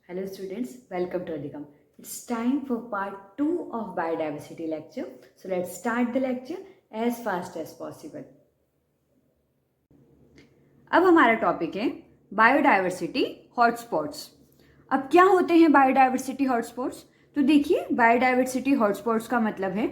Hello students, welcome to Adhikam. It's time for part 2 of biodiversity lecture. So let's start the lecture as fast as possible. अब हमारा topic है biodiversity hotspots. अब क्या होते हैं biodiversity hotspots? तो देखिए, बायोडाइवर्सिटी हॉटस्पॉट्स का मतलब है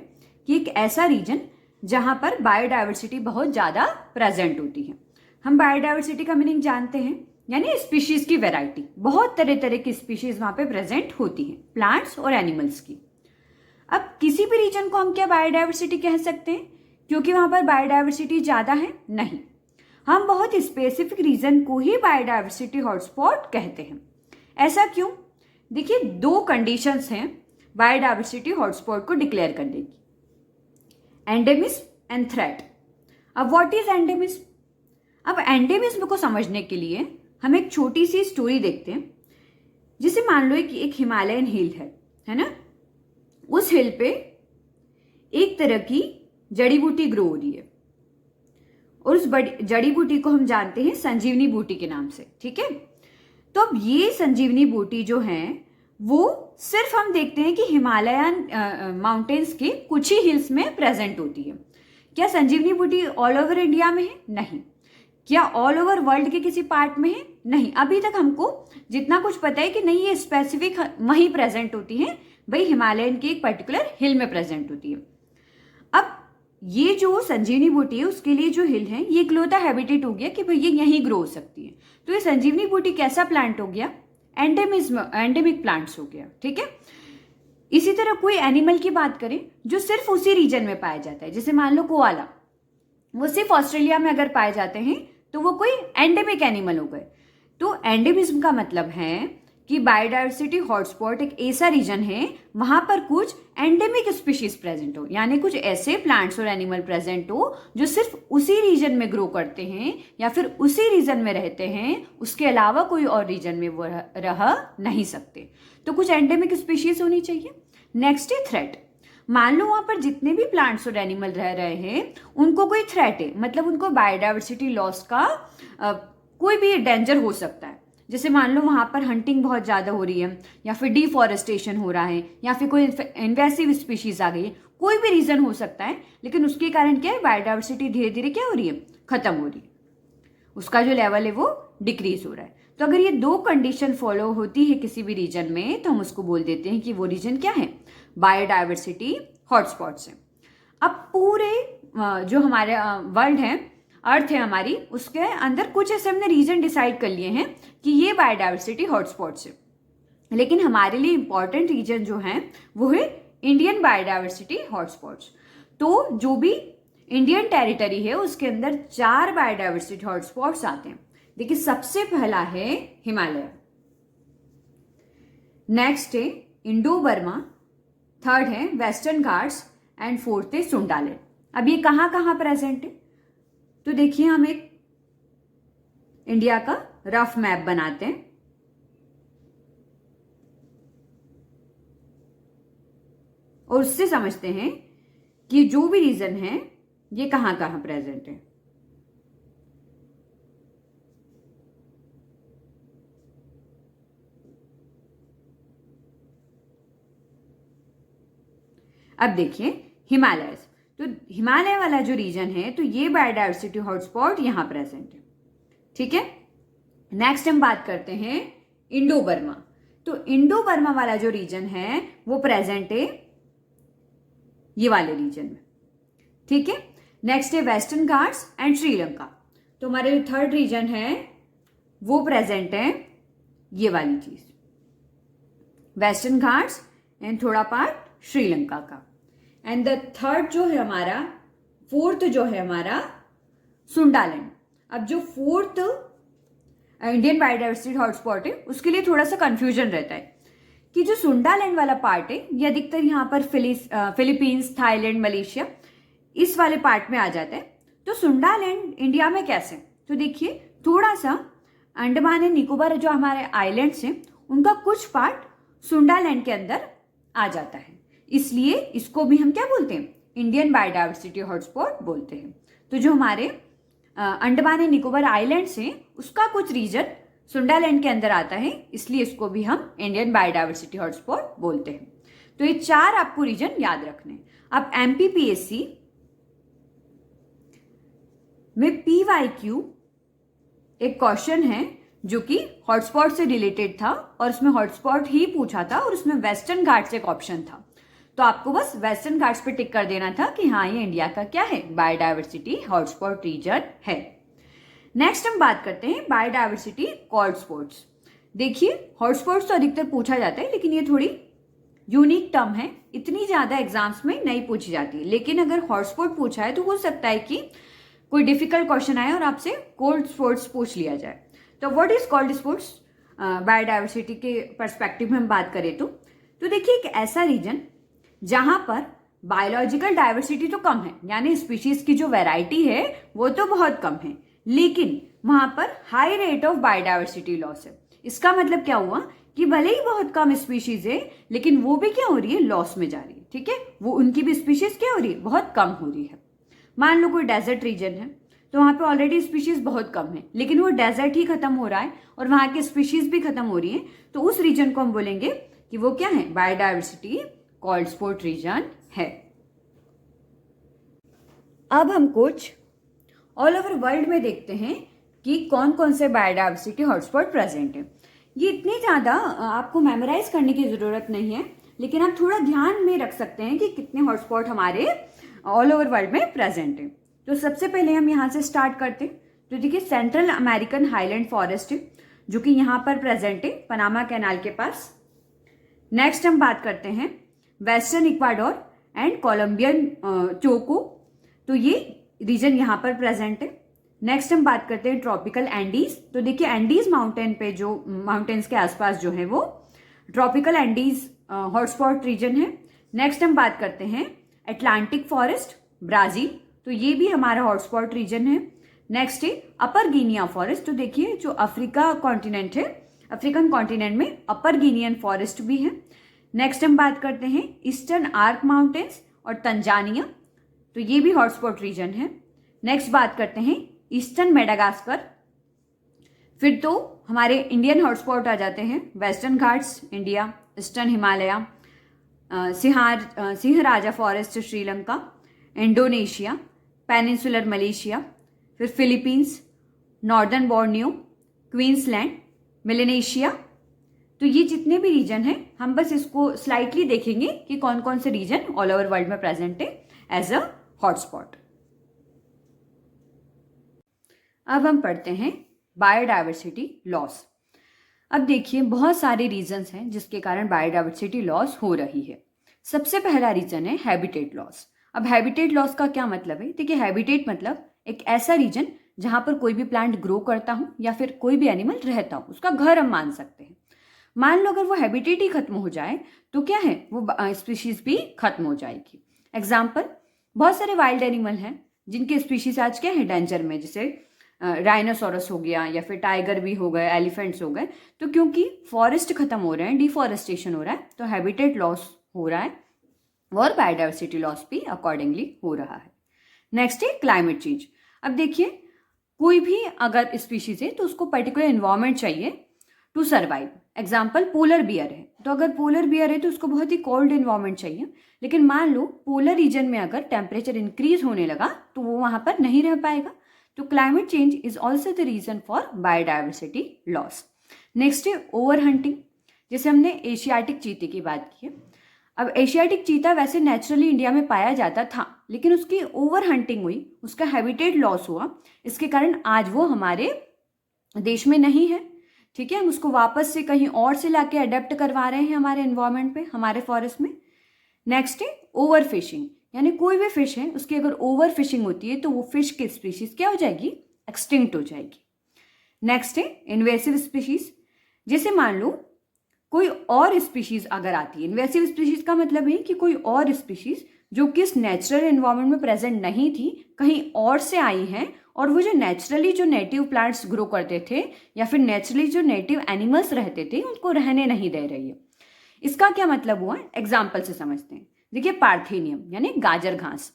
कि एक ऐसा रीजन जहां पर बायोडाइवर्सिटी बहुत ज़्यादा प्रेजेंट होती है। हम बायोडाइवर्सिटी का मीनिंग जानते हैं, यानी स्पीशीज की वैरायटी। बहुत तरह तरह की स्पीशीज वहां पे प्रेजेंट होती हैं, प्लांट्स और एनिमल्स की। अब किसी भी रीजन को हम क्या बायोडाइवर्सिटी कह सकते हैं क्योंकि वहां पर बायोडाइवर्सिटी ज़्यादा है? नहीं, हम बहुत स्पेसिफिक रीजन को ही बायोडाइवर्सिटी हॉटस्पॉट कहते हैं। ऐसा क्यों? देखिए, दो कंडीशंस हैं बायोडाइवर्सिटी हॉटस्पॉट को डिक्लेयर करने की, एंडेमिज्म एंड थ्रेट। अब व्हाट इज एंडेमिज्म? अब एंडेमिज्म को समझने के लिए हम एक छोटी सी स्टोरी देखते हैं। जिसे मान लो कि एक हिमालयन हिल है ना। उस हिल पे एक तरह की जड़ी बूटी ग्रो हो रही है और उस जड़ी बूटी को हम जानते हैं संजीवनी बूटी के नाम से। ठीक है, तो अब ये संजीवनी बूटी जो है वो सिर्फ हम देखते हैं कि हिमालयन माउंटेन्स के कुछ ही हिल्स में प्रेजेंट होती है। क्या संजीवनी बूटी ऑल ओवर इंडिया में है? नहीं। क्या ऑल ओवर वर्ल्ड के किसी पार्ट में है? नहीं। अभी तक हमको जितना कुछ पता है कि नहीं, ये स्पेसिफिक वहीं प्रेजेंट होती है, भाई हिमालयन के एक पर्टिकुलर हिल में प्रेजेंट होती है। अब ये जो संजीवनी बूटी है उसके लिए जो हिल है ये इकलौता हैबिटेट हो गया कि भाई ये यहीं ग्रो हो सकती है। तो ये संजीवनी बूटी कैसा प्लांट हो गया? एंडेमिक प्लांट्स हो गया। ठीक है, इसी तरह कोई एनिमल की बात करें जो सिर्फ उसी रीजन में पाया जाता है, जैसे मान लो कोआला, वो सिर्फ ऑस्ट्रेलिया में अगर पाए जाते हैं तो वो कोई एंडेमिक एनिमल हो गए। तो एंडेमिज्म का मतलब है कि बायोडाइवर्सिटी हॉटस्पॉट एक ऐसा रीजन है वहां पर कुछ एंडेमिक स्पीशीज प्रेजेंट हो, यानी कुछ ऐसे प्लांट्स और एनिमल प्रेजेंट हो जो सिर्फ उसी रीजन में ग्रो करते हैं या फिर उसी रीजन में रहते हैं, उसके अलावा कोई और रीजन में वो रह नहीं सकते। तो कुछ एंडेमिक स्पीशीज होनी चाहिए। नेक्स्ट है थ्रेट। मान लो वहां पर जितने भी प्लांट्स और एनिमल रह रहे हैं उनको कोई थ्रेट है, मतलब उनको बायोडाइवर्सिटी लॉस का कोई भी डेंजर हो सकता है। जैसे मान लो वहां पर हंटिंग बहुत ज्यादा हो रही है, या फिर डिफॉरेस्टेशन हो रहा है, या फिर कोई इन्वेसिव स्पीशीज आ गई है, कोई भी रीजन हो सकता है, लेकिन उसके कारण क्या है, बायोडाइवर्सिटी धीरे धीरे क्या हो रही है, खत्म हो रही है, उसका जो लेवल है वो डिक्रीज हो रहा है। तो अगर ये दो कंडीशन फॉलो होती है किसी भी रीजन में तो हम उसको बोल देते हैं कि वो रीजन क्या है, बायोडाइवर्सिटी हॉटस्पॉट्स है। अब पूरे जो हमारे वर्ल्ड है, अर्थ है हमारी, उसके अंदर कुछ ऐसे हमने रीजन डिसाइड कर लिए हैं कि ये बायोडाइवर्सिटी हॉटस्पॉट्स है। लेकिन हमारे लिए इंपॉर्टेंट रीजन जो है वो है इंडियन बायोडाइवर्सिटी हॉटस्पॉट्स। तो जो भी इंडियन टेरिटरी है उसके अंदर 4 बायोडाइवर्सिटी हॉटस्पॉट्स आते हैं। देखिए, सबसे पहला है हिमालय, नेक्स्ट है इंडो बर्मा, थर्ड है वेस्टर्न घाट्स एंड फोर्थ है सुंडालैंड। अब ये कहाँ कहाँ प्रेजेंट है? तो देखिए, हम एक इंडिया का रफ मैप बनाते हैं। और उससे समझते हैं कि जो भी रीजन है ये कहाँ कहाँ प्रेजेंट है। अब देखिए हिमालय, तो हिमालय वाला जो रीजन है तो ये बायोडाइवर्सिटी हॉटस्पॉट यहां प्रेजेंट है। ठीक है, नेक्स्ट हम बात करते हैं इंडो बर्मा। तो इंडो बर्मा वाला जो रीजन है वो प्रेजेंट है ये वाले रीजन में। ठीक है, नेक्स्ट है वेस्टर्न घाट्स एंड श्रीलंका। तो हमारे जो थर्ड रीजन है वो प्रेजेंट है ये वाली चीज, वेस्टर्न घाट्स एंड थोड़ा पार्ट श्रीलंका का। एंड द थर्ड जो है हमारा, फोर्थ जो है हमारा सुंडालैंड। अब जो फोर्थ इंडियन बायोडाइवर्सिटी हॉटस्पॉट है उसके लिए थोड़ा सा कंफ्यूजन रहता है कि जो सुंडालैंड वाला पार्ट है ये अधिकतर यहाँ पर फिलीपींस, थाईलैंड, मलेशिया इस वाले पार्ट में आ जाता है। तो सुंडालैंड इंडिया में कैसे? तो देखिए, थोड़ा सा अंडमान एंड निकोबार जो हमारे आइलैंड्स हैं उनका कुछ पार्ट सुंडालैंड के अंदर आ जाता है, इसलिए इसको भी हम क्या बोलते हैं, इंडियन बायोडाइवर्सिटी हॉटस्पॉट बोलते हैं। तो जो हमारे अंडमान एंड निकोबार आइलैंड्स हैं उसका कुछ रीजन सुंडालैंड के अंदर आता है, इसलिए इसको भी हम इंडियन बायोडायवर्सिटी हॉटस्पॉट बोलते हैं। तो ये 4 आपको रीजन याद रखने। अब MPPSC में PYQ एक क्वेश्चन है जो कि हॉटस्पॉट से रिलेटेड था और उसमें हॉटस्पॉट ही पूछा था और उसमें वेस्टर्न घाट्स एक ऑप्शन था। तो आपको बस वेस्टर्न घाट्स पे टिक कर देना था कि हाँ, ये इंडिया का क्या है, बायोडायवर्सिटी हॉटस्पॉट रीजन है। नेक्स्ट हम बात करते हैं बायोडायवर्सिटी कोल्ड स्पॉट्स। देखिए, हॉटस्पॉट्स तो अधिकतर पूछा जाता है, लेकिन ये थोड़ी यूनिक टर्म है, इतनी ज्यादा एग्जाम्स में नहीं पूछी जाती है। लेकिन अगर हॉटस्पॉट पूछा है तो हो सकता है कि कोई डिफिकल्ट क्वेश्चन आए और आपसे कोल्ड स्पॉट्स पूछ लिया जाए। तो what is cold spots biodiversity के पर्सपेक्टिव में हम बात करें तो देखिए, एक ऐसा रीजन जहां पर बायोलॉजिकल डाइवर्सिटी तो कम है, यानी स्पीशीज की जो वैरायटी है वो तो बहुत कम है, लेकिन वहां पर high rate of biodiversity loss है। इसका मतलब क्या हुआ कि भले ही बहुत कम स्पीशीज है, लेकिन वो भी क्या हो रही है, लॉस में जा रही है। ठीक है, वो उनकी भी स्पीशीज क्या हो रही है, बहुत कम हो रही है। मान लो कोई डेजर्ट रीजन है, तो वहां पे ऑलरेडी स्पीशीज बहुत कम है, लेकिन वो डेजर्ट ही खत्म हो रहा है और वहां की स्पीशीज भी खत्म हो रही है, तो उस रीजन को हम बोलेंगे कि वो क्या है, बायोडायवर्सिटी कोल्ड स्पॉट रीजन है। अब हम कुछ ऑल ओवर वर्ल्ड में देखते हैं कि कौन कौन से बायोडायवर्सिटी हॉटस्पॉट प्रेजेंट है। ये इतनी ज्यादा आपको मेमोराइज करने की जरूरत नहीं है, लेकिन आप थोड़ा ध्यान में रख सकते हैं कि कितने हॉटस्पॉट हमारे ऑल ओवर वर्ल्ड में प्रेजेंट है। तो सबसे पहले हम यहाँ से स्टार्ट करते हैं। तो देखिए, सेंट्रल अमेरिकन हाईलैंड फॉरेस्ट है जो कि यहाँ पर प्रेजेंट है, पनामा कैनाल के पास। नेक्स्ट हम बात करते हैं western Ecuador and Colombian Choco, तो ये रीजन यहाँ पर प्रेजेंट है। नेक्स्ट हम बात करते हैं ट्रॉपिकल एंडीज। तो देखिए, एंडीज माउंटेन पे जो माउंटेन्स के आसपास जो है वो ट्रॉपिकल एंडीज हॉटस्पॉट रीजन है। नेक्स्ट हम बात करते हैं अटलांटिक फॉरेस्ट ब्राजील, तो ये भी हमारा हॉटस्पॉट रीजन है। नेक्स्ट है अपर गिनिया फॉरेस्ट। तो देखिए, जो अफ्रीका कॉन्टिनेंट है, अफ्रीकन कॉन्टिनेंट में अपर गिनियन फॉरेस्ट भी है। नेक्स्ट हम बात करते हैं ईस्टर्न आर्क माउंटेन्स और तंजानिया, तो ये भी हॉटस्पॉट रीजन है। नेक्स्ट बात करते हैं ईस्टर्न मेडागास्कर। फिर तो हमारे इंडियन हॉटस्पॉट आ जाते हैं Western Ghats India, Eastern Himalaya, Sinharaja forest Sri Lanka, Indonesia, peninsular Malaysia, फिर Philippines, northern Borneo, Queensland, Melanesia. तो ये जितने भी रीजन हैं, हम बस इसको स्लाइटली देखेंगे कि कौन कौन से रीजन ऑल ओवर वर्ल्ड में प्रेजेंट है एज अ हॉटस्पॉट। अब हम पढ़ते हैं बायोडायवर्सिटी लॉस। अब देखिए, बहुत सारे रीजंस हैं जिसके कारण बायोडायवर्सिटी लॉस हो रही है। सबसे पहला रीजन है हैबिटेट लॉस। अब हैबिटेट लॉस का क्या मतलब है? देखिए, हैबिटेट मतलब एक ऐसा रीजन जहां पर कोई भी प्लांट ग्रो करता हो या फिर कोई भी एनिमल रहता हो, उसका घर हम मान सकते हैं। मान लो अगर वो हैबिटेट ही खत्म हो जाए तो क्या है, वो स्पीशीज भी खत्म हो जाएगी। एग्जाम्पल, बहुत सारे वाइल्ड एनिमल हैं जिनके स्पीशीज आज क्या है, डेंजर में, जैसे राइनोसोरस हो गया या फिर टाइगर भी हो गए, एलिफेंट्स हो गए। तो क्योंकि फॉरेस्ट खत्म हो रहे हैं, डिफॉरेस्टेशन हो रहा है, तो हैबिटेट लॉस हो रहा है और बायोडायवर्सिटी लॉस भी अकॉर्डिंगली हो रहा है। नेक्स्ट है क्लाइमेट चेंज। अब देखिए, कोई भी अगर स्पीशीज है तो उसको पर्टिकुलर एनवायरमेंट चाहिए to survive. Example, polar bear है, तो अगर पोलर बियर है तो उसको बहुत ही कोल्ड एनवायरमेंट चाहिए। लेकिन मान लो पोलर रीजन में अगर टेम्परेचर इंक्रीज होने लगा तो वो वहां पर नहीं रह पाएगा। तो climate change is also the reason for biodiversity loss. Next है ओवर हंटिंग। जैसे हमने एशियाटिक चीते की बात की है। अब एशियाटिक चीता वैसे नेचुरली इंडिया में पाया जाता था, लेकिन उसकी ओवर हंटिंग हुई, उसका हैबिटेट लॉस हुआ, इसके कारण आज वो हमारे देश में नहीं है। ठीक है, हम उसको वापस से कहीं और से लाके अडेप्ट करवा रहे हैं हमारे एनवायरमेंट पे, हमारे फॉरेस्ट में। नेक्स्ट है ओवर फिशिंग, यानी कोई भी फिश है उसकी अगर ओवर फिशिंग होती है तो वो फिश की स्पीशीज क्या हो जाएगी, एक्सटिंक्ट हो जाएगी। नेक्स्ट है इन्वेसिव स्पीशीज। जैसे मान लो कोई और स्पीशीज अगर आती है, इन्वेसिव स्पीशीज का मतलब है कि कोई और स्पीशीज जो किस नेचुरल एनवायरनमेंट में प्रेजेंट नहीं थी, कहीं और से आई हैं, और वो जो नेचुरली जो नेटिव प्लांट्स ग्रो करते थे या फिर नेचुरली जो नेटिव एनिमल्स रहते थे उनको रहने नहीं दे रही है। इसका क्या मतलब हुआ, एग्जाम्पल से समझते हैं। देखिए, पार्थेनियम यानी गाजर घास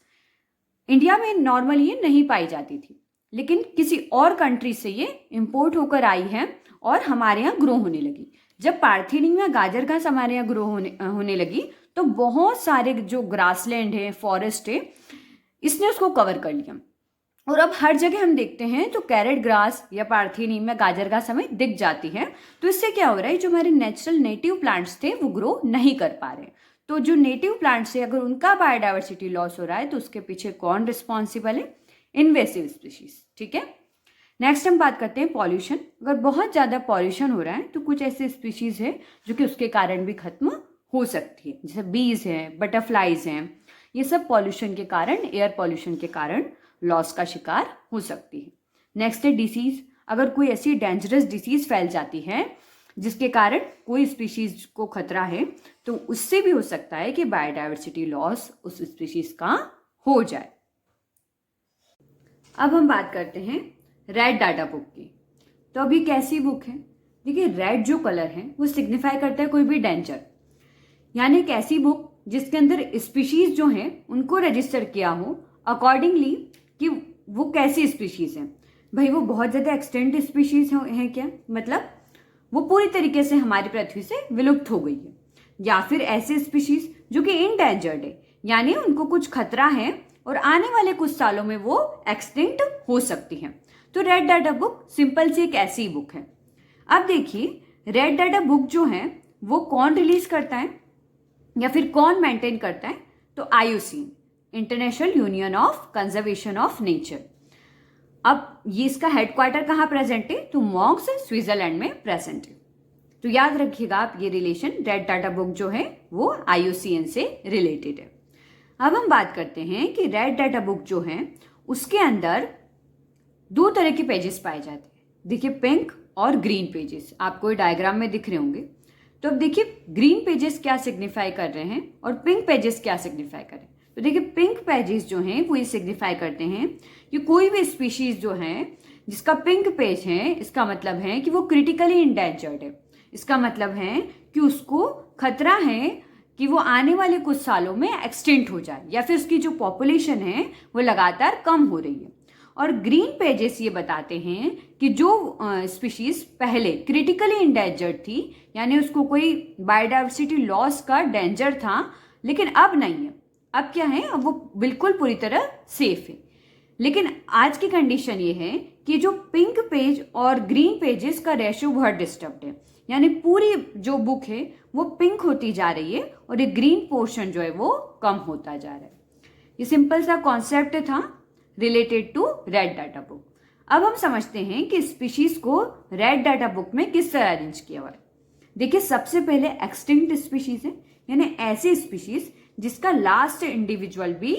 इंडिया में नॉर्मली ये नहीं पाई जाती थी, लेकिन किसी और कंट्री से ये इंपोर्ट होकर आई है और हमारे यहाँ ग्रो होने लगी। जब पार्थेनियम या गाजर घास हमारे यहाँ ग्रो होने लगी तो बहुत सारे जो ग्रासलैंड है, फॉरेस्ट है, इसने उसको कवर कर लिया और अब हर जगह हम देखते हैं तो कैरेट ग्रास या पार्थेनियम या गाजर घास हमें दिख जाती है। तो इससे क्या हो रहा है, जो हमारे नेचुरल नेटिव प्लांट्स थे वो ग्रो नहीं कर पा रहे। तो जो नेटिव प्लांट्स है अगर उनका बायोडाइवर्सिटी लॉस हो रहा है तो उसके पीछे कौन रिस्पॉन्सिबल है, इन्वेसिव स्पीशीज। ठीक है, नेक्स्ट हम बात करते हैं पॉल्यूशन। अगर बहुत ज़्यादा पॉल्यूशन हो रहा है तो कुछ ऐसे स्पीशीज है जो कि उसके कारण भी खत्म हो सकती है, जैसे बीज हैं, बटरफ्लाइज हैं, ये सब पॉल्यूशन के कारण, एयर पॉल्यूशन के कारण लॉस का शिकार हो सकती है। नेक्स्ट है डिसीज। अगर कोई ऐसी डेंजरस डिसीज फैल जाती है जिसके कारण कोई स्पीशीज को खतरा है तो उससे भी हो सकता है कि बायोडाइवर्सिटी लॉस उस स्पीशीज का हो जाए। अब हम बात करते हैं रेड डाटा बुक की। तो अभी कैसी बुक है, देखिए रेड जो कलर है वो सिग्निफाई करता है कोई भी डेंजर, यानी एक ऐसी बुक जिसके अंदर स्पीशीज जो हैं उनको रजिस्टर किया हो अकॉर्डिंगली कि वो कैसी स्पीशीज हैं। भाई वो बहुत ज़्यादा एक्सटेंट स्पीशीज हैं क्या, मतलब वो पूरी तरीके से हमारी पृथ्वी से विलुप्त हो गई है, या फिर ऐसे स्पीशीज जो कि इनडेंजर्ड है, यानी उनको कुछ खतरा है और आने वाले कुछ सालों में वो एक्सटिंक्ट हो सकती हैं। तो रेड डाटा बुक सिंपल सी एक ऐसी बुक है। अब देखिए रेड डाटा बुक जो है वो कौन रिलीज करता है या फिर कौन मेंटेन करता है, तो IUCN, international union of conservation of nature. अब ये इसका हेडक्वार्टर कहाँ प्रेजेंट है, तो मॉन्क्स स्विट्जरलैंड में प्रेजेंट है। तो याद रखिएगा आप ये रिलेशन, रेड डाटा बुक जो है वो IUCN से रिलेटेड है। अब हम बात करते हैं कि रेड डाटा बुक जो है उसके अंदर दो तरह के पेजेस पाए जाते हैं। देखिए पिंक और ग्रीन पेजेस आपको डायग्राम में दिख रहे होंगे। तो अब देखिए ग्रीन पेजेस क्या सिग्निफाई कर रहे हैं और पिंक पेजेस क्या सिग्निफाई कर रहे हैं। तो देखिए पिंक पेजेस जो हैं वो ये सिग्निफाई करते हैं कि कोई भी स्पीशीज जो है जिसका पिंक पेज है, इसका मतलब है कि वो क्रिटिकली इंडेंजर्ड है। इसका मतलब है कि उसको खतरा है कि वो आने वाले कुछ सालों में एक्सटिंक्ट हो जाए या फिर उसकी जो पॉपुलेशन है वो लगातार कम हो रही है। और ग्रीन पेजेस ये बताते हैं कि जो स्पीशीज पहले क्रिटिकली इंडेंजर्ड थी, यानी उसको कोई बायोडाइवर्सिटी लॉस का डेंजर था, लेकिन अब नहीं है। अब क्या है, अब वो बिल्कुल पूरी तरह सेफ है। लेकिन आज की कंडीशन ये है कि जो पिंक पेज और ग्रीन पेजेस का रेशियो बहुत डिस्टर्ब्ड है, यानी पूरी जो बुक है वो पिंक होती जा रही है और ये ग्रीन पोर्शन जो है वो कम होता जा रहा है। ये सिंपल सा कॉन्सेप्ट था related to red data book. अब हम समझते हैं कि स्पीशीज को रेड डाटा बुक में किस तरह अरेंज किया हुआ है। देखिए सबसे पहले एक्सटिंक्ट स्पीशीज है, यानी ऐसी स्पीशीज जिसका लास्ट इंडिविजुअल भी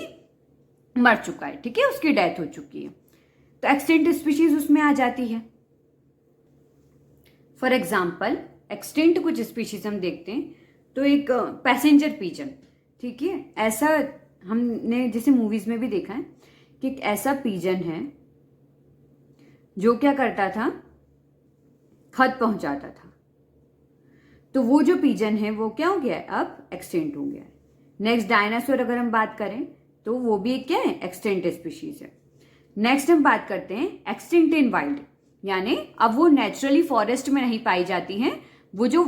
मर चुका है, ठीक है, उसकी डेथ हो चुकी है, तो एक्सटिंक्ट स्पीशीज उसमें आ जाती है। फॉर एग्जाम्पल एक्सटिंक्ट कुछ स्पीशीज हम देखते हैं तो एक पैसेंजर पीजन, ठीक है, ऐसा हमने जैसे मूवीज में भी देखा है कि एक ऐसा पीजन है जो क्या करता था, खत पहुंचाता था। तो वो जो पीजन है वो क्या हो गया है, अब एक्सटिंक्ट हो गया है। नेक्स्ट डायनासोर अगर हम बात करें तो वो भी एक क्या है, एक्सटिंक्ट स्पीशीज है। नेक्स्ट हम बात करते हैं एक्सटिंक्ट इन वाइल्ड, यानी अब वो नेचुरली फॉरेस्ट में नहीं पाई जाती हैं, वो जो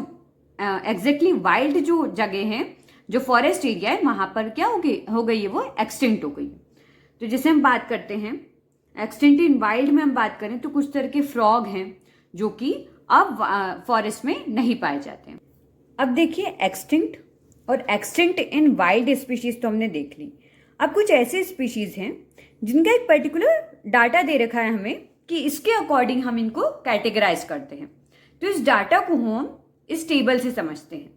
एग्जैक्टली वाइल्ड जो जगह है, जो फॉरेस्ट एरिया है, वहां पर क्या हो गई है, वो एक्सटिंक्ट हो गई है। तो जैसे हम बात करते हैं एक्सटिंक्ट इन वाइल्ड में हम बात करें तो कुछ तरह के फ्रॉग हैं जो कि अब फॉरेस्ट में नहीं पाए जाते हैं। अब देखिए एक्सटिंक्ट और एक्सटिंक्ट इन वाइल्ड स्पीशीज तो हमने देख ली। अब कुछ ऐसे स्पीशीज हैं जिनका एक पर्टिकुलर डाटा दे रखा है हमें कि इसके अकॉर्डिंग हम इनको कैटेगराइज करते हैं। तो इस डाटा को हम इस टेबल से समझते हैं।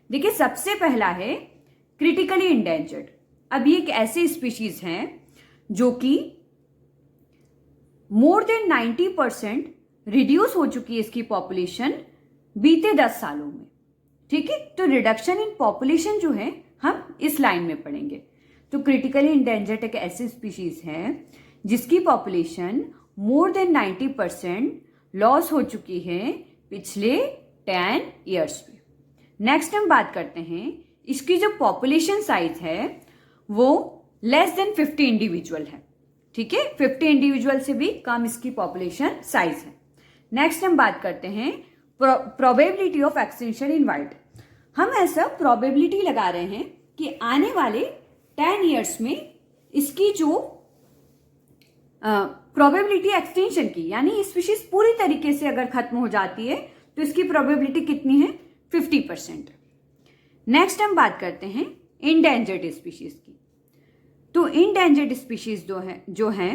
देखिए सबसे पहला है क्रिटिकली इंडेंजर्ड। अब ये एक ऐसी स्पीशीज हैं जो कि मोर देन 90% रिड्यूस हो चुकी है इसकी पॉपुलेशन बीते 10 सालों में, ठीक है। तो रिडक्शन इन पॉपुलेशन जो है हम इस लाइन में पढ़ेंगे। तो क्रिटिकली इंडेंजर्ड एक ऐसी स्पीशीज है जिसकी पॉपुलेशन मोर देन 90% लॉस हो चुकी है पिछले 10 ईयर्स में। नेक्स्ट हम बात करते हैं इसकी जो पॉपुलेशन साइज है वो लेस देन 50 इंडिविजुअल है, ठीक है, 50 इंडिविजुअल से भी कम इसकी पॉपुलेशन साइज है। नेक्स्ट हम बात करते हैं probability of extension in wild. हम ऐसा प्रोबेबिलिटी लगा रहे हैं कि आने वाले 10 ईयर्स में इसकी जो प्रोबेबिलिटी एक्सटेंशन की, यानी स्पीशीज पूरी तरीके से अगर खत्म हो जाती है तो इसकी प्रोबेबिलिटी कितनी है, 50%। नेक्स्ट हम बात करते हैं इंडेंजर्ड स्पीशीज की। तो इंडेंजर्ड स्पीशीज जो है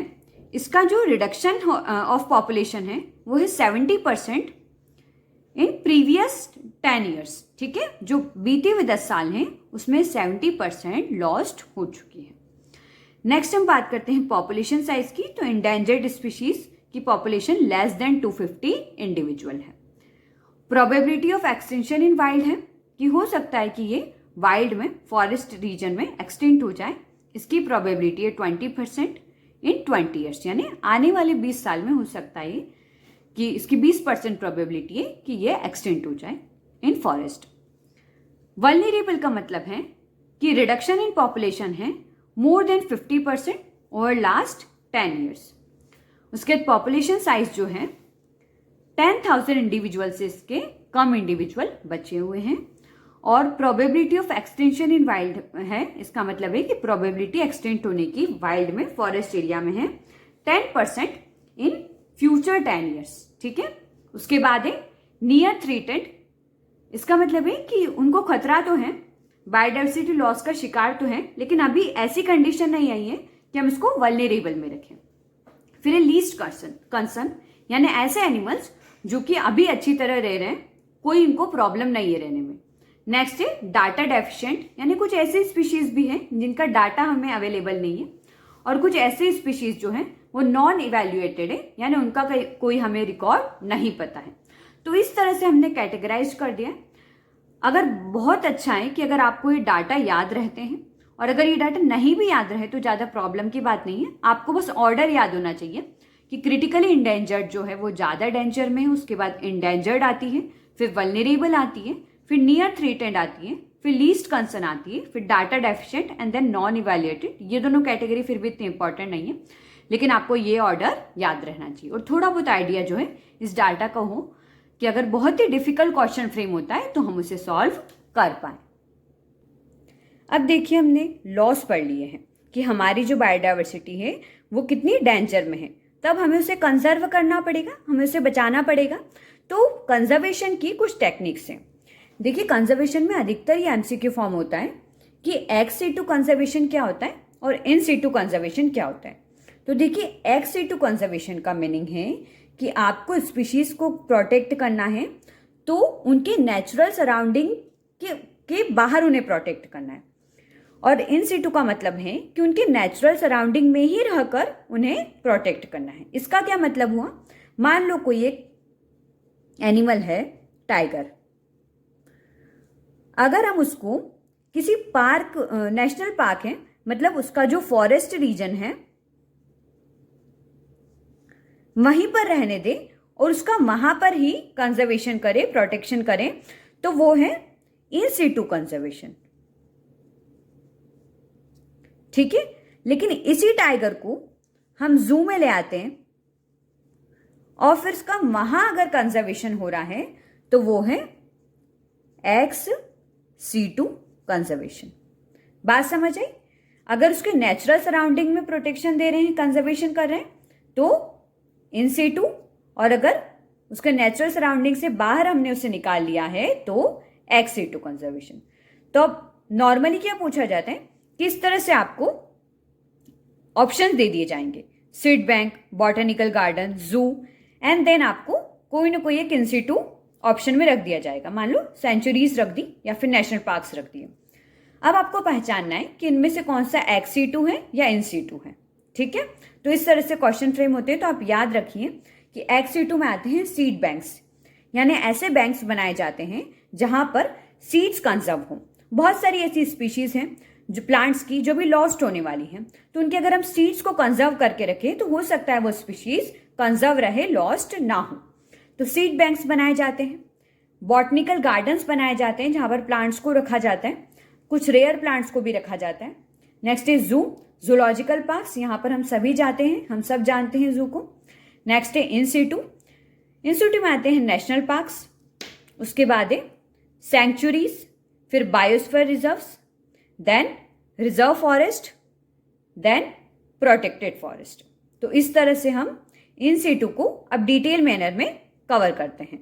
इसका जो रिडक्शन ऑफ पॉपुलेशन है वो है 70% इन प्रीवियस 10 ईयर्स। ठीक है, जो बीते हुए 10 साल हैं उसमें 70% लॉस्ट हो चुकी है। नेक्स्ट हम बात करते हैं पॉपुलेशन साइज की। तो इंडेंजर्ड स्पीशीज की पॉपुलेशन लेस देन 250 इंडिविजुअल है। Probability of extension in wild है कि हो सकता है कि ये वाइल्ड में, फॉरेस्ट रीजन में एक्सटेंट हो जाए। इसकी प्रोबेबिलिटी है 20% इन 20 ईयर्स, यानी आने वाले 20 साल में हो सकता है कि इसकी 20% प्रोबेबिलिटी है कि ये एक्सटेंट हो जाए इन फॉरेस्ट। वल्नरेबल का मतलब है कि रिडक्शन इन पॉपुलेशन है more than 50% over last 10 years. उसके बाद पॉपुलेशन साइज जो है 10,000 इंडिविजुअल से इसके कम इंडिविजुअल बचे हुए हैं। और probability of extension in wild है, इसका मतलब है कि प्रोबेबिलिटी एक्सटेंट होने की वाइल्ड में, फॉरेस्ट एरिया में है 10% इन फ्यूचर 10 ईयर्स। ठीक है, उसके बाद है नियर थ्रेटेड। इसका मतलब है कि उनको खतरा तो है, बायोडाइवर्सिटी लॉस का शिकार तो है, लेकिन अभी ऐसी कंडीशन नहीं आई है कि हम इसको वल्नरेबल में रखें। फिर है लीस्ट कंसर्न, यानी ऐसे एनिमल्स जो कि अभी अच्छी तरह रह रहे हैं, कोई इनको प्रॉब्लम नहीं है रहने में। नेक्स्ट है डाटा डेफिशिएंट, यानी कुछ ऐसे स्पीशीज भी हैं जिनका डाटा हमें अवेलेबल नहीं है, और कुछ ऐसे स्पीशीज जो हैं वो नॉन इवेल्युएटेड है, यानी उनका कोई हमें रिकॉर्ड नहीं पता है। तो इस तरह से हमने कैटेगराइज कर दिया। अगर बहुत अच्छा है कि अगर आपको ये डाटा याद रहते हैं, और अगर ये डाटा नहीं भी याद रहे तो ज़्यादा प्रॉब्लम की बात नहीं है। आपको बस ऑर्डर याद होना चाहिए कि क्रिटिकली इंडेंजर्ड जो है वो ज़्यादा डेंजर में है, उसके बाद इंडेंजर्ड आती है, फिर वल्नरेबल आती है, फिर नियर थ्रेटेंड आती है, फिर लीस्ट कंसर्न आती है, फिर data deficient and then non evaluated. ये दोनों कैटेगरी फिर भी इतनी इंपॉर्टेंट नहीं है, लेकिन आपको ये ऑर्डर याद रहना चाहिए। और थोड़ा बहुत आइडिया जो है इस डाटा का हो कि अगर बहुत ही डिफिकल्ट क्वेश्चन फ्रेम होता है तो हम उसे सॉल्व कर पाए। अब देखिए, हमने लॉस पढ़ लिए हैं कि हमारी जो बायोडाइवर्सिटी है वो कितनी डेंजर में है, तब हमें उसे कंजर्व करना पड़ेगा, हमें उसे बचाना पड़ेगा। तो कंजर्वेशन की कुछ टेक्निक्स हैं। देखिए, कंजर्वेशन में अधिकतर ये एमसीक्यू फॉर्म होता है कि एक्स सिटू कंजर्वेशन क्या होता है और इन सिटू कंजर्वेशन क्या होता है। तो देखिए, एक्स सिटू कंजर्वेशन का मीनिंग है कि आपको स्पीशीज को प्रोटेक्ट करना है तो उनके नेचुरल सराउंडिंग के बाहर उन्हें प्रोटेक्ट करना है। और इन सिटू का मतलब है कि उनके नेचुरल सराउंडिंग में ही रहकर उन्हें प्रोटेक्ट करना है। इसका क्या मतलब हुआ, मान लो कोई एक एनिमल है टाइगर, अगर हम उसको किसी पार्क, नेशनल पार्क है, मतलब उसका जो फॉरेस्ट रीजन है वहीं पर रहने दे और उसका वहां पर ही कंजर्वेशन करे, प्रोटेक्शन करें, तो वो है इन सिटू कंजर्वेशन। ठीक है, लेकिन इसी टाइगर को हम जू में ले आते हैं और फिर उसका वहां अगर कंजर्वेशन हो रहा है तो वो है एक्स सिटू कंजर्वेशन। बात समझ आई? अगर उसके नेचुरल सराउंडिंग में प्रोटेक्शन दे रहे हैं, कंजर्वेशन कर रहे हैं, तो इन सिटू, और अगर उसके नेचुरल सराउंडिंग से बाहर हमने उसे निकाल लिया है तो एक्स सिटू कंजर्वेशन। तो अब नॉर्मली क्या पूछा जाता है, किस तरह से आपको ऑप्शन दे दिए जाएंगे, सीड बैंक, बॉटनिकल गार्डन, जू, एंड देन आपको कोई ना कोई एक इन सिटू ऑप्शन में रख दिया जाएगा। मान लो सेंचुरीज रख दी या फिर नेशनल पार्क्स रख दिए। अब आपको पहचानना है कि इनमें से कौन सा एक्स सिटू है या इन सिटू है। ठीक है, तो इस तरह से क्वेश्चन फ्रेम होते हैं। तो आप याद रखिए कि एक्स सिटू में आते हैं सीड बैंक्स, यानी ऐसे बैंक्स बनाए जाते हैं जहां पर सीड्स कंजर्व हों। बहुत सारी ऐसी स्पीशीज हैं जो प्लांट्स की जो भी लॉस्ट होने वाली हैं, तो उनके अगर हम सीड्स को कंजर्व करके रखें तो हो सकता है वो स्पीशीज कंजर्व रहे, लॉस्ट ना हो। तो सीड बैंक्स बनाए जाते हैं, बॉटनिकल गार्डन्स बनाए जाते हैं जहां पर प्लांट्स को रखा जाता है, कुछ रेयर प्लांट्स को भी रखा जाता है। नेक्स्ट इज जू, जूलॉजिकल पार्क्स, यहाँ पर हम सभी जाते हैं, हम सब जानते हैं जू को। नेक्स्ट है इन सिटू, इंस्टीट्यूट में आते हैं नेशनल पार्क्स, उसके बाद है सैंक्चुरीज, फिर biosphere reserves, then reserve forest, then protected forest. तो इस तरह से हम इन सीटू को अब डिटेल मैनर में कवर करते हैं।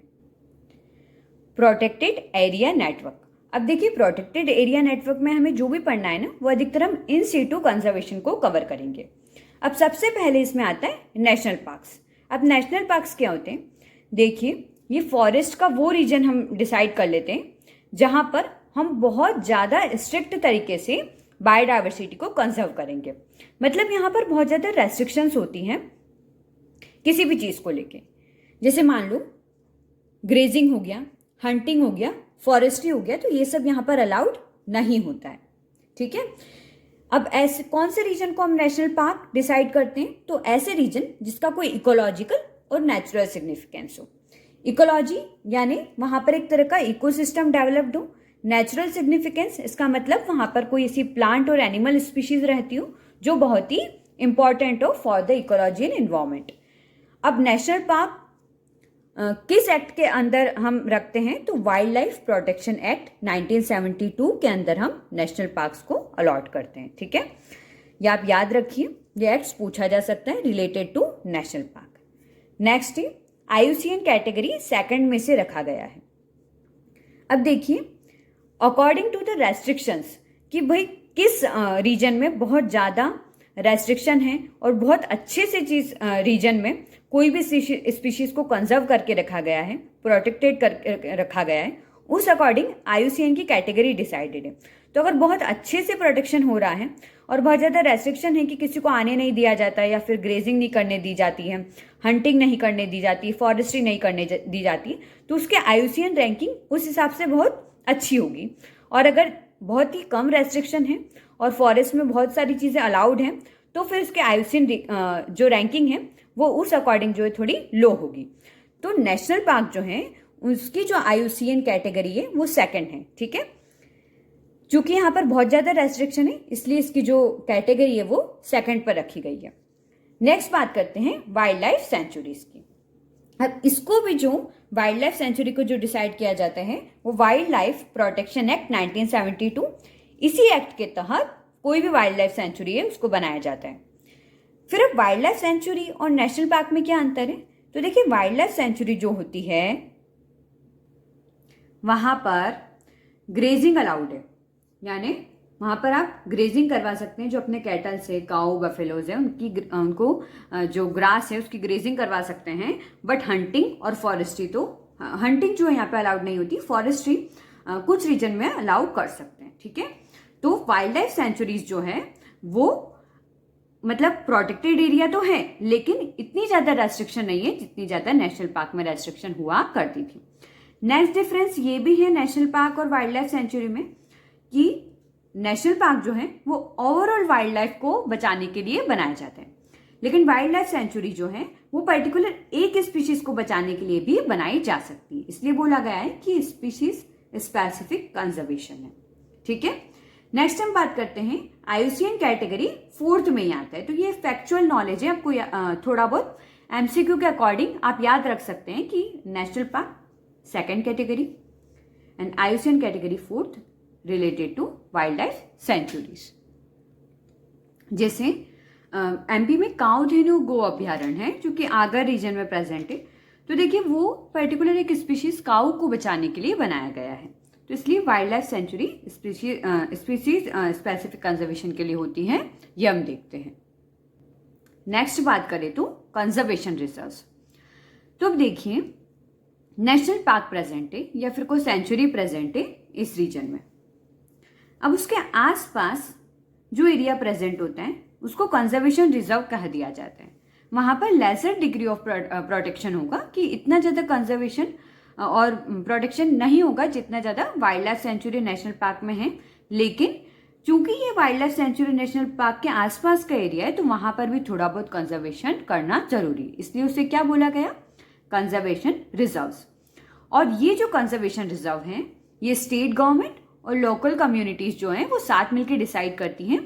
Protected area network. अब देखिए प्रोटेक्टेड एरिया नेटवर्क में हमें जो भी पढ़ना है ना वो अधिकतर हम इन सीटू कंजर्वेशन को कवर करेंगे। अब सबसे पहले इसमें आता है नेशनल पार्क्स। अब नेशनल पार्क्स क्या होते हैं? देखिए ये फॉरेस्ट का वो रीजन हम डिसाइड कर लेते हैं जहां पर हम बहुत ज़्यादा स्ट्रिक्ट तरीके से बायोडाइवर्सिटी को कंजर्व करेंगे। मतलब यहाँ पर बहुत ज़्यादा रेस्ट्रिक्शंस होती हैं किसी भी चीज़ को लेके। जैसे मान लो ग्रेजिंग हो गया, हंटिंग हो गया, फॉरेस्ट्री हो गया, तो ये सब यहाँ पर अलाउड नहीं होता है। ठीक है। अब ऐसे कौन से रीजन को हम नेशनल पार्क डिसाइड करते हैं? तो ऐसे रीजन जिसका कोई इकोलॉजिकल और नेचुरल सिग्निफिकेंस हो। इकोलॉजी यानी वहां पर एक तरह का इकोसिस्टम डेवलप्ड हो। नेचुरल सिग्निफिकेंस इसका मतलब वहां पर कोई ऐसी प्लांट और एनिमल स्पीशीज रहती हो जो बहुत ही इंपॉर्टेंट हो for the ecology and environment. अब नेशनल पार्क किस एक्ट के अंदर हम रखते हैं? तो वाइल्ड लाइफ प्रोटेक्शन एक्ट 1972 के अंदर हम नेशनल पार्क्स को अलॉट करते हैं। ठीक है, ये आप याद रखिए, ये एक्ट पूछा जा सकता है related to national park. Next है IUCN कैटेगरी सेकंड में से रखा गया है। अब देखिए अकॉर्डिंग टू द रेस्ट्रिक्शंस कि भाई किस रीजन में बहुत ज़्यादा रेस्ट्रिक्शन है और बहुत अच्छे से चीज रीजन में कोई भी स्पीशीज को कंजर्व करके रखा गया है, प्रोटेक्टेड कर रखा गया है, उस अकॉर्डिंग IUCN की कैटेगरी डिसाइडेड है। तो अगर बहुत अच्छे से प्रोटेक्शन हो रहा है और बहुत ज़्यादा रेस्ट्रिक्शन है कि किसी को आने नहीं दिया जाता है या फिर ग्रेजिंग नहीं करने दी जाती है, हंटिंग नहीं करने दी जाती, फॉरेस्ट्री नहीं करने दी जाती, तो उसके IUCN रैंकिंग उस हिसाब से बहुत अच्छी होगी। और अगर बहुत ही कम रेस्ट्रिक्शन है और फॉरेस्ट में बहुत सारी चीज़ें अलाउड हैं तो फिर उसके IUCN जो रैंकिंग है वो उस अकॉर्डिंग जो है थोड़ी लो होगी। तो नेशनल पार्क जो है उसकी जो IUCN कैटेगरी है वो सेकंड है। ठीक है, चूंकि यहाँ पर बहुत ज़्यादा रेस्ट्रिक्शन है इसलिए इसकी जो कैटेगरी है वो सेकंड पर रखी गई है। नेक्स्ट बात करते हैं वाइल्ड लाइफ सेंचुरीज की। अब इसको भी जो वाइल्ड लाइफ सेंचुरी को जो डिसाइड किया जाता है वो वाइल्ड लाइफ प्रोटेक्शन एक्ट 1972, इसी एक्ट के तहत कोई भी वाइल्ड लाइफ सेंचुरी है उसको बनाया जाता है। फिर अब वाइल्ड लाइफ सेंचुरी और नेशनल पार्क में क्या अंतर है? तो देखिए वाइल्ड लाइफ सेंचुरी जो होती है वहां पर ग्रेजिंग अलाउड है, यानी वहां पर आप ग्रेजिंग करवा सकते हैं। जो अपने कैटल से काऊ बफेलोज है उनको जो ग्रास है उसकी ग्रेजिंग करवा सकते हैं। बट हंटिंग और फॉरेस्ट्री, तो हंटिंग जो है यहाँ पे अलाउड नहीं होती, फॉरेस्ट्री कुछ रीजन में अलाउ कर सकते हैं। ठीक है, तो वाइल्ड लाइफ सेंचुरीज जो है वो मतलब प्रोटेक्टेड एरिया तो है लेकिन इतनी ज्यादा रेस्ट्रिक्शन नहीं है जितनी ज्यादा नेशनल पार्क में रेस्ट्रिक्शन हुआ करती थी। नेक्स्ट डिफरेंस ये भी है नेशनल पार्क और वाइल्ड लाइफ सेंचुरी में कि नेशनल पार्क जो है वो ओवरऑल वाइल्ड लाइफ को बचाने के लिए बनाए जाते हैं, लेकिन वाइल्ड लाइफ सेंचुरी जो है वो पर्टिकुलर एक स्पीशीज को बचाने के लिए भी बनाई जा सकती है। इसलिए बोला गया है कि स्पीशीज स्पेसिफिक कंजर्वेशन है। ठीक है, नेक्स्ट हम बात करते हैं IUCN कैटेगरी फोर्थ में ही आता है। तो ये फैक्चुअल नॉलेज है, आपको थोड़ा बहुत MCQ के अकॉर्डिंग आप याद रख सकते हैं कि national park second category and IUCN category fourth related to wildlife sanctuaries. जैसे MP में काउधेनु गो अभ्यारण्य है जो कि आगर रीजन में प्रेजेंट है। तो देखिए वो पर्टिकुलर एक स्पीशीज काऊ को बचाने के लिए बनाया गया है, तो इसलिए wild life sanctuary species specific conservation के लिए होती है, ये हम देखते हैं। नेक्स्ट बात करें तो कंजर्वेशन रिजर्व्स। तो अब देखिए नेशनल पार्क प्रेजेंट है या फिर कोई सेंचुरी प्रेजेंट है इस रीजन में। अब उसके आसपास जो एरिया प्रेजेंट होता है उसको कंजर्वेशन रिजर्व कह दिया जाता है। वहां पर लेसर डिग्री ऑफ प्रोटेक्शन होगा कि इतना ज्यादा कंजर्वेशन और प्रोटेक्शन नहीं होगा जितना ज्यादा wild life sanctuary national park में है। लेकिन चूंकि ये wild life sanctuary national park के आसपास का एरिया है तो वहां पर भी थोड़ा बहुत कंजर्वेशन करना जरूरी है, इसलिए उसे क्या बोला गया? Conservation reserves. और ये जो कंजर्वेशन रिजर्व हैं ये स्टेट गवर्नमेंट और लोकल कम्युनिटीज जो हैं वो साथ मिलकर डिसाइड करती हैं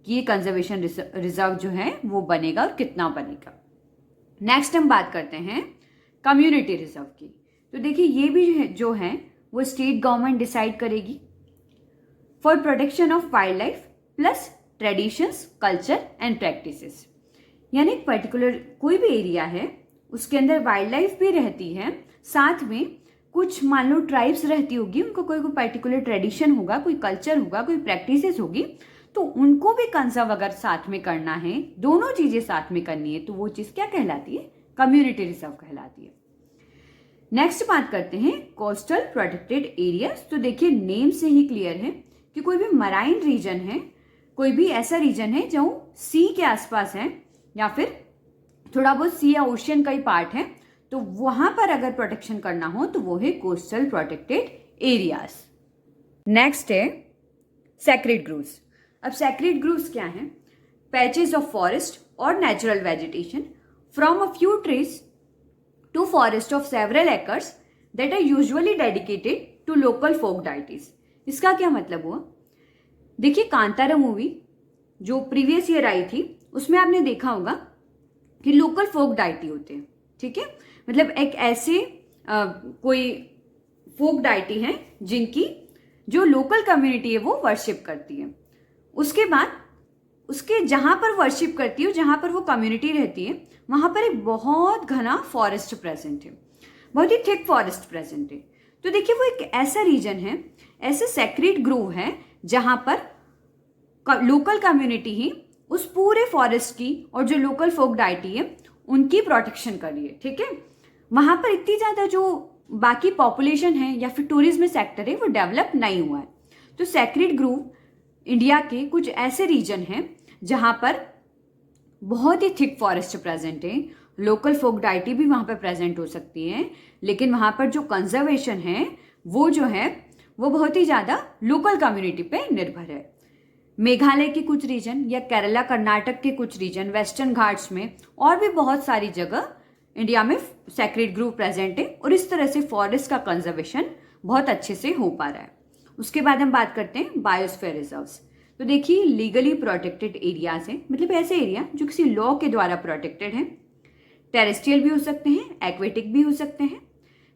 कि ये कंजर्वेशन रिजर्व जो है वो बनेगा और कितना बनेगा। नेक्स्ट हम बात करते हैं कम्युनिटी रिजर्व की। तो देखिए ये भी जो है वो स्टेट गवर्नमेंट डिसाइड करेगी for protection of wild life plus traditions, culture and practices. यानी एक पर्टिकुलर कोई भी एरिया है उसके अंदर वाइल्ड लाइफ भी रहती है, साथ में कुछ मान लो ट्राइब्स रहती होगी, उनको कोई पर्टिकुलर ट्रेडिशन होगा, कोई कल्चर होगा, कोई प्रैक्टिसेस होगी, तो उनको भी कंजर्व अगर साथ में करना है, दोनों चीजें साथ में करनी है, तो वो चीज क्या कहलाती है? कम्युनिटी रिजर्व कहलाती है। नेक्स्ट बात करते हैं कोस्टल प्रोटेक्टेड एरियाज। तो देखिए नेम से ही क्लियर है कि कोई भी मराइन रीजन है, कोई भी ऐसा रीजन है जो सी के आसपास है या फिर थोड़ा बहुत सी या ओशियन का ही पार्ट है, तो वहां पर अगर प्रोटेक्शन करना हो तो वो है कोस्टल प्रोटेक्टेड एरियाज। नेक्स्ट है सैक्रेड ग्रोव्स। अब सैक्रेड ग्रोव्स क्या है? पैचेस ऑफ फॉरेस्ट और natural vegetation from a few trees to forest of several acres that are usually dedicated to local folk deities. इसका क्या मतलब हुआ? देखिए कांतारा मूवी जो प्रीवियस ईयर आई थी उसमें आपने देखा होगा कि लोकल फोक डाइटी होते हैं, ठीक है, मतलब एक ऐसे कोई फोक डाइटी है जिनकी जो लोकल कम्युनिटी है वो वर्शिप करती है। उसके बाद उसके जहां पर वर्शिप करती है, जहां पर वो कम्युनिटी रहती है, वहां पर एक बहुत घना फॉरेस्ट प्रेजेंट है, बहुत ही थिक फॉरेस्ट प्रेजेंट है। तो देखिए वो एक ऐसा रीजन है, ऐसे सैक्रेड ग्रोव है जहां पर लोकल कम्युनिटी ही उस पूरे फॉरेस्ट की और जो लोकल फोक डाइटी है उनकी प्रोटेक्शन कर रही है, ठीक है। वहां पर इतनी ज्यादा जो बाकी पॉपुलेशन है या फिर टूरिज्म सेक्टर है वो डेवलप नहीं हुआ है। तो सैक्रेड ग्रोव इंडिया के कुछ ऐसे रीजन हैं जहां पर बहुत ही थिक फॉरेस्ट प्रेजेंट है, लोकल फोक डाइटी भी वहां पर प्रेजेंट हो सकती है, लेकिन वहां पर जो कंजर्वेशन है वो जो है वो बहुत ही ज्यादा लोकल कम्युनिटी पे निर्भर है। मेघालय के कुछ रीजन या केरला कर्नाटक के कुछ रीजन, वेस्टर्न घाट्स में और भी बहुत सारी जगह इंडिया में सैक्रेड ग्रोव प्रेजेंट है और इस तरह से फॉरेस्ट का कंजर्वेशन बहुत अच्छे से हो पा रहा है। उसके बाद हम बात करते हैं बायोस्फीयर रिजर्व्स। तो देखिए लीगली प्रोटेक्टेड एरियाज हैं, मतलब ऐसे एरिया जो किसी लॉ के द्वारा प्रोटेक्टेड हैं, टेरेस्ट्रियल भी हो सकते हैं, एक्वेटिक भी हो सकते हैं,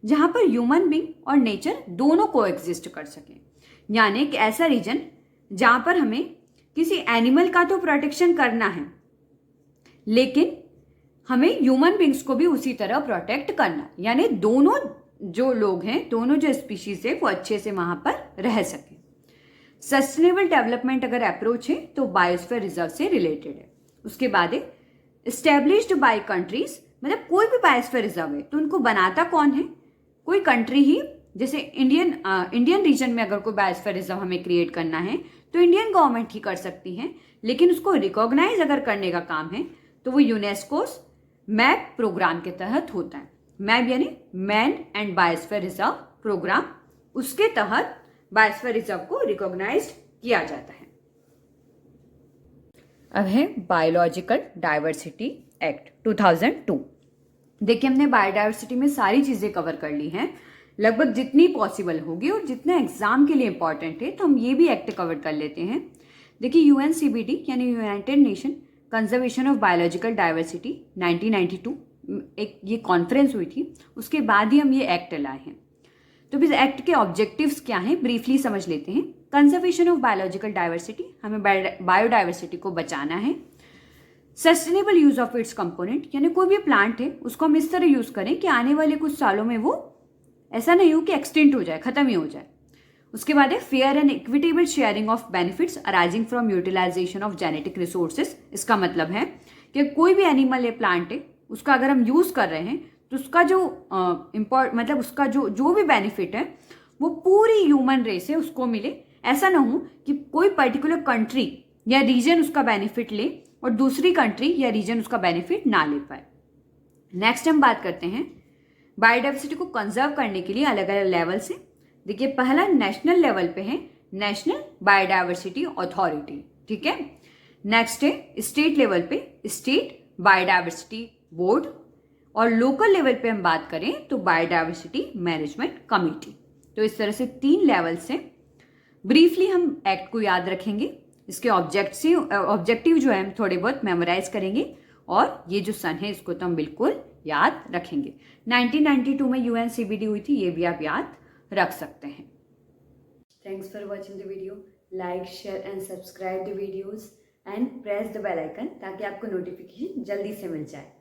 जहां पर ह्यूमन बींग और नेचर दोनों को एग्जिस्ट कर सके। यानी एक ऐसा रीजन जहां पर हमें किसी एनिमल का तो प्रोटेक्शन करना है, लेकिन हमें ह्यूमन बींग्स को भी उसी तरह प्रोटेक्ट करना, यानी दोनों जो लोग हैं, दोनों जो स्पीशीज है वो अच्छे से वहां पर रह सके। सस्टेनेबल डेवलपमेंट अगर अप्रोच है तो बायोस्फीयर रिजर्व से रिलेटेड है। उसके बाद है एस्टेब्लिश्ड बाय कंट्रीज, मतलब कोई भी बायोस्फीयर रिजर्व है तो उनको बनाता कौन है? कोई कंट्री ही। जैसे इंडियन रीजन में अगर कोई बायोस्फीयर रिजर्व हमें क्रिएट करना है तो इंडियन गवर्नमेंट ही कर सकती है, लेकिन उसको रिकॉग्नाइज अगर करने का काम है तो वो यूनेस्को मैप प्रोग्राम के तहत होता है। मैप यानी man and biosphere reserve program, उसके तहत बायोस्फीयर रिजर्व को रिकॉग्नाइज किया जाता है। अब है बायोलॉजिकल डाइवर्सिटी एक्ट 2002। देखिए हमने बायोडाइवर्सिटी में सारी चीजें कवर कर ली हैं, लगभग जितनी पॉसिबल होगी और जितना एग्जाम के लिए इंपॉर्टेंट है, तो हम ये भी एक्ट कवर कर लेते हैं। देखिए यूएनसीबीडी यानी United nation conservation of biological diversity 1992 एक ये कॉन्फ्रेंस हुई थी, उसके बाद ही हम ये एक्ट लाए हैं। तो इस एक्ट के ऑब्जेक्टिव्स क्या हैं ब्रीफली समझ लेते हैं। कंजर्वेशन ऑफ बायोलॉजिकल डाइवर्सिटी, हमें बायोडाइवर्सिटी को बचाना है। Sustainable use of its component, यानी कोई भी प्लांट है उसको हम इस तरह यूज करें कि आने वाले कुछ सालों में वो ऐसा नहीं हो कि एक्सटिंक्ट हो जाए, खत्म ही हो जाए। उसके बाद है fair and equitable sharing of benefits arising from utilization of genetic resources. इसका मतलब है कि कोई भी एनिमल या प्लांट है उसका अगर हम यूज कर रहे हैं तो उसका जो मतलब उसका जो भी बेनिफिट है वो पूरी ह्यूमन रेस है उसको मिले। ऐसा ना हो कि कोई पर्टिकुलर कंट्री या रीजन उसका बेनिफिट ले और दूसरी कंट्री या रीजन उसका बेनिफिट ना ले पाए। नेक्स्ट हम बात करते हैं बायोडाइवर्सिटी को कंजर्व करने के लिए अलग अलग लेवल से। देखिए पहला नेशनल लेवल पे है नेशनल बायोडाइवर्सिटी अथॉरिटी, ठीक है। नेक्स्ट है स्टेट लेवल पे स्टेट बायोडाइवर्सिटी बोर्ड, और लोकल लेवल पे हम बात करें तो बायोडाइवर्सिटी मैनेजमेंट कमेटी। तो इस तरह से 3 लेवल से ब्रीफली हम एक्ट को याद रखेंगे। इसके ऑब्जेक्टिव जो है हम थोड़े बहुत मेमोराइज करेंगे, और ये जो सन है इसको तो हम बिल्कुल याद रखेंगे। 1992 में UNCBD हुई थी, ये भी आप याद रख सकते हैं। Thanks for watching the video. Like, share and subscribe the videos and press the bell icon ताकि आपको नोटिफिकेशन जल्दी से मिल जाए।